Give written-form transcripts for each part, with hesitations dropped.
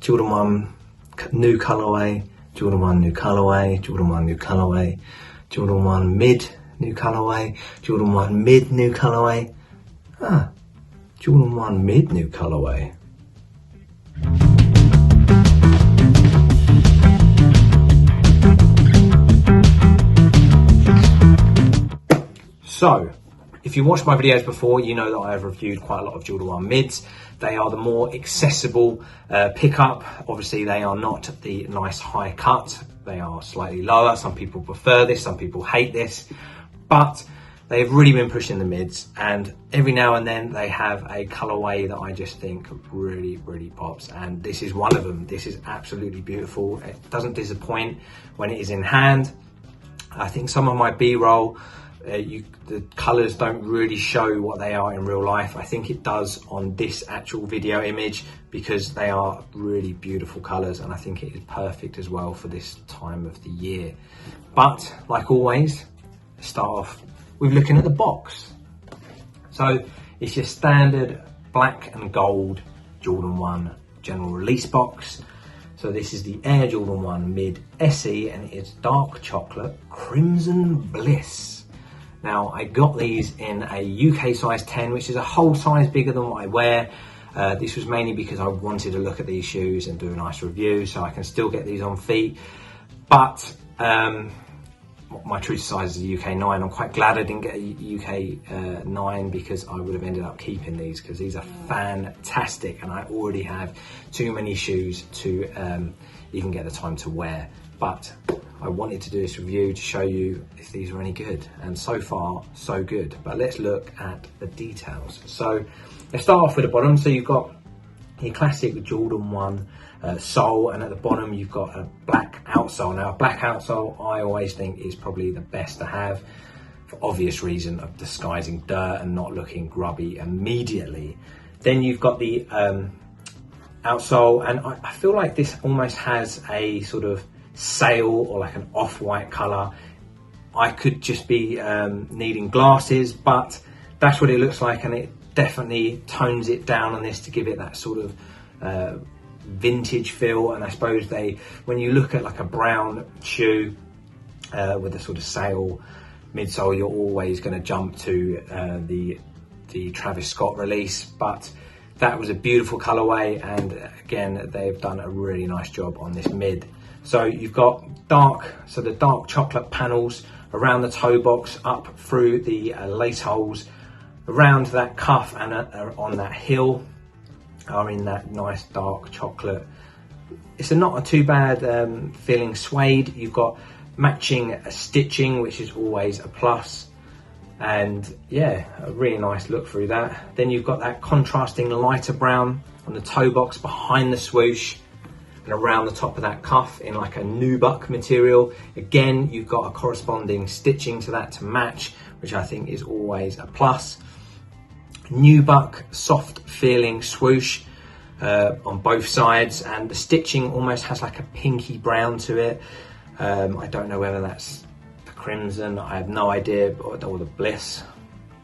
Jordan 1 new colorway, Jordan 1 new colorway, Jordan 1 new colorway, Jordan 1 mid new colorway, Jordan 1 mid new colorway, Jordan 1 mid new colorway. So, if you watched my videos before, you know that I have reviewed quite a lot of Jordan 1 mids. They are the more accessible pickup. Obviously, they are not the nice high cut. They are slightly lower. Some people prefer this, some people hate this. But they've really been pushing the mids. And every now and then they have a colorway that I just think really, really pops. And this is one of them. This is absolutely beautiful. It doesn't disappoint when it is in hand. I think some of my B-roll, the colours don't really show what they are in real life. I think it does on this actual video image because they are really beautiful colours, and I think it is perfect as well for this time of the year. But like always, start off with looking at the box. So it's your standard black and gold Jordan 1 general release box. So this is the Air Jordan 1 Mid SE, and it's dark chocolate crimson bliss. Now, I got these in a UK size 10, which is a whole size bigger than what I wear. This was mainly because I wanted to look at these shoes and do a nice review, so I can still get these on feet. But my true size is a UK 9. I'm quite glad I didn't get a UK 9 because I would have ended up keeping these, because these are fantastic, and I already have too many shoes to even get the time to wear. But I wanted to do this review to show you if these are any good, and so far so good. But let's look at the details. So let's start off with the bottom. So you've got your classic Jordan 1 sole, and at the bottom you've got a black outsole. Now, a black outsole I always think is probably the best to have, for obvious reason of disguising dirt and not looking grubby immediately. Then you've got the outsole, and I feel like this almost has a sort of sail or like an off-white color. I could just be needing glasses, but that's what it looks like, and it definitely tones it down on this to give it that sort of vintage feel. And I suppose when you look at like a brown shoe with a sort of sail midsole, you're always going to jump to the Travis Scott release, but that was a beautiful colorway, and again they've done a really nice job on this mid. So you've got the dark chocolate panels around the toe box, up through the lace holes, around that cuff, and on that heel are in that nice dark chocolate. It's not a too bad feeling suede. You've got matching stitching, which is always a plus. And yeah, a really nice look through that. Then you've got that contrasting lighter brown on the toe box behind the swoosh, and around the top of that cuff in like a nubuck material. Again, you've got a corresponding stitching to that to match, which I think is always a plus. Nubuck soft feeling swoosh on both sides, and the stitching almost has like a pinky brown to it. I don't know whether that's the crimson, I have no idea, or the bliss,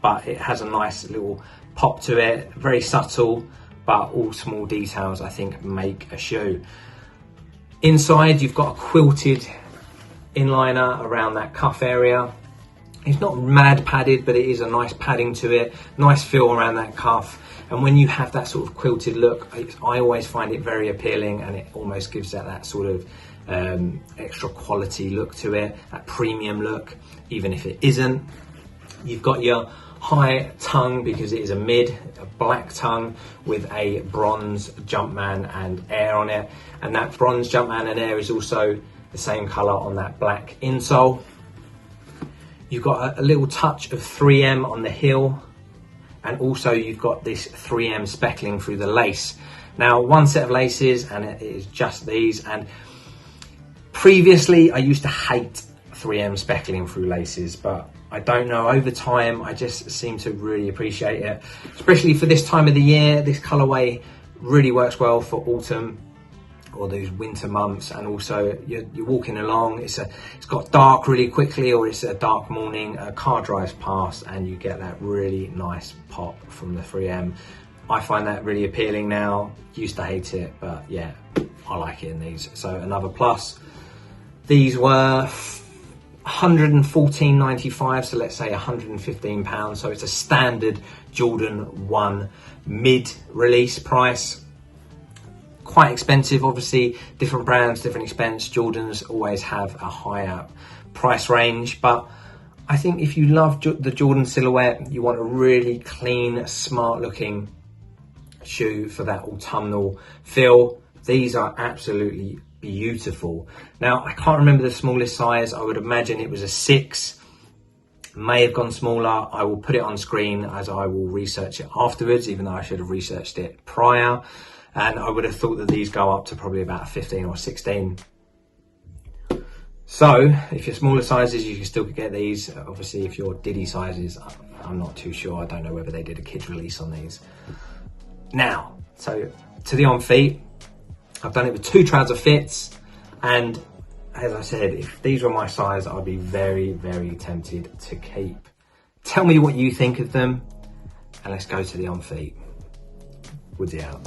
but it has a nice little pop to it, very subtle, but all small details I think make a shoe. Inside you've got a quilted inliner around that cuff area. It's not mad padded, but it is a nice padding to it, nice feel around that cuff. And when you have that sort of quilted look, I always find it very appealing, and it almost gives that sort of extra quality look to it, that premium look, even if it isn't. You've got your high tongue, because it is a mid, a black tongue with a bronze Jumpman and Air on it, and that bronze Jumpman and Air is also the same color on that black insole. You've got a little touch of 3M on the heel, and also you've got this 3M speckling through the lace. Now, one set of laces, and it is just these, and previously I used to hate 3M speckling through laces, but I don't know, over time I just seem to really appreciate it, especially for this time of the year. This colorway really works well for autumn or those winter months, and also you're walking along, it's got dark really quickly, or it's a dark morning, a car drives past and you get that really nice pop from the 3M. I find that really appealing now. Used to hate it, but yeah, I like it in these. So another plus. These were £114.95, so let's say £115. So it's a standard Jordan 1 mid-release price. Quite expensive, obviously. Different brands, different expense. Jordans always have a higher price range, but I think if you love the Jordan silhouette, you want a really clean, smart-looking shoe for that autumnal feel, these are absolutely beautiful. Now, I can't remember the smallest size. I would imagine it was a 6. May have gone smaller. I will put it on screen as I will research it afterwards, even though I should have researched it prior. And I would have thought that these go up to probably about 15 or 16. So if you're smaller sizes, you can still get these. Obviously, if you're Diddy sizes, I'm not too sure. I don't know whether they did a kids release on these. Now, so to the on feet, I've done it with 2 trouser fits, and as I said, if these were my size, I'd be very, very tempted to keep. Tell me what you think of them, and let's go to the on feet. Woodsy out.